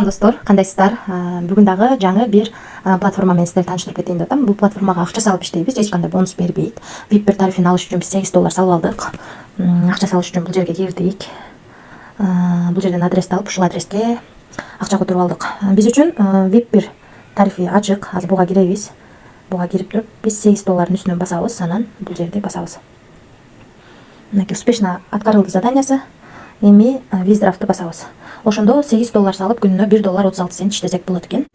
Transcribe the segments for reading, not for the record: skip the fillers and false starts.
Достор, кандайсыздар? Бүгүн дагы жаңы бир платформа менен сиздерди тааныштырып кетейин деп атам. Бул платформага акча салып иштейбиз, эч кандай бонус бербейт. VIP бир тарифин алыш үчүн биз $8 салып алдык. Акча салыш үчүн бул жерге кирдик. Бул жерден адрести алып, ушул адреске акча которуп алдык. Биз үчүн VIP бир тарифи ачык. Азыр буга киребиз. Буга кирип туруп, биз $8 үстүнөн басабыз, анан бул жерде басабыз. Мынакей успешно аткарылды заданиясы. Эми виздрафтты басабыз. Ошондо $8 салып күнүнө $1.36 иштесек болот экен.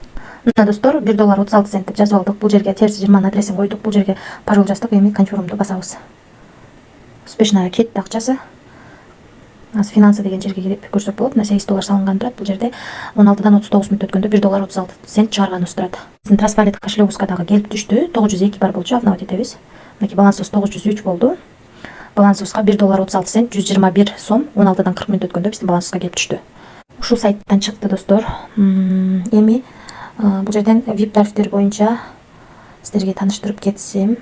Мына достор, $1.36 деп жазып алдык. Бул жерге терс 20 адресин койдук. Бул жерге пароль жаздык. Эми конфирмду басабыз. Успешно кетти акчасы. Азыр финансы деген жерге кирип көрсөк болот. Мына $8 салынган турат. Бул жерде 16дан 39 мүнөт өткөндө $1.36 чыгарганыбыз турат. Биздин Trustwallet кошелегубузга дагы келип түштү. 902 бар болчу, обновить этебиз. Мынакей балансыбыз 903 болду. Балансыбызга $1.36 121 сом 16дан 40 мүнөт өткөндө биздин балансыбызга келип түштү. Ушул сайттан чыкты достор. Эми бул жерден VIP тарифтер боюнча сиздерге тааныштырып кетсем.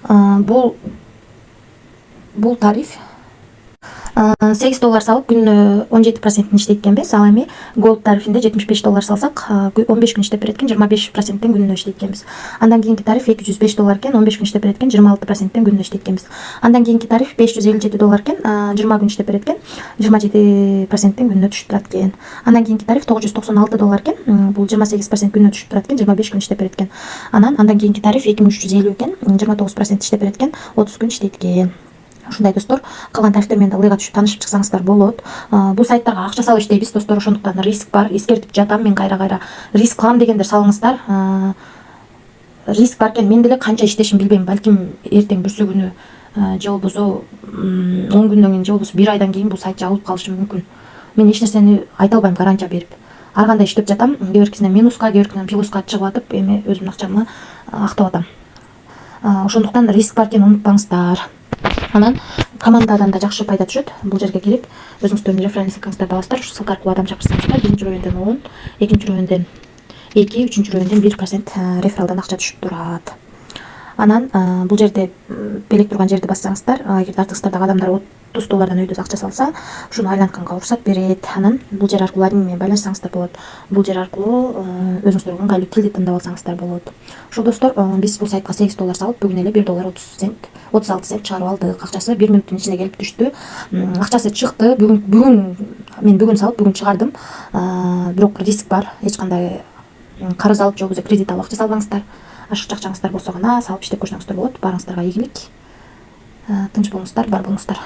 Бул тариф $8 салып күнүнө 17% иштейт экенбиз. Ал эми Gold тарифинде $75 салсак 15 күн иштеп берет экен, 25% күнүнө иштейт экенбиз. Андан кийинки тариф $205 экен, 15 күн иштеп берет экен, 26% күнүнө иштейт экенбиз. Андан кийинки тариф $557 экен, 20 күн иштеп берет экен, 27% күнүнө түшүп турат экен. Андан кийинки тариф $996 экен, бул 28% күнүнө түшүп турат экен, 25 күн иштеп берет экен. Андан кийинки тариф $2350 экен, 29% иштеп берет экен, 30 күн иштейт экен. Ушундай достор, калган тарифтер менен да ылайга түшүп таанышып чыксаңыздар болот. Бул сайттарга акча салып иштейбиз достор, ошондуктан риск бар. Эскертип жатам мен кайра риск кылам дегендер салыңыздар. Риск бар экен, мен деле канча иштешин билбейм. Балким эртең бүрсү күнү же болбосо 10 күндөн кийин же болбосо 1 айдан кийин бул сайт жабылып калышы мүмкүн. Мен эч нерсени айта албайм гарантия берип. Ар кандай иштеп жатам. Кээ биркисинен минуска, кээ биркисинен плюска чыгып атып, эми өзүмдүн акчамды актап атам. Ошондуктан риск бар экен, унутпаңыздар. Анан командадан да жакшы пайда түшөт. Бул жерге кирип өзүңүздөрдүн реферал ссылкаңыздарды аласыздар. Ушул ссылка аркылуу адам чакырсаңыздар, биринчи райондон 10, экинчи райондон 2, үчүнчү райондон 1% рефералдан акча түшүп турат. Анан бул жерде белек турган жерди бассаңыздар, эгерде артыңыздардагы адамдар $30 өйдө акча салса, ушуну айлантканга уруксат берет. Анан бул жер аркылуу админ менен байланышсаңыздар болот. Бул жер аркылуу өзүңүздөр ыңгайлуу тилди тандап алсаңыздар болот. Ушул достор, биз бул сайтка $8 салып, бүгүн эле $1.36 чыгарып алдык. Акчасы 1 мүнөттүн ичинде келип түштү. Акчасы чыкты. Бүгүн салып, бүгүн чыгардым. Бирок риск бар. Эч кандай карыз алып, же болбосо кредит алып акча салбаңыздар. Ашыкча акчаңыздар болсо гана салып иштеп көрсөңүздөр болот. Баарыңыздарга ийгилик. Тынч болуңуздар, бар болуңуздар.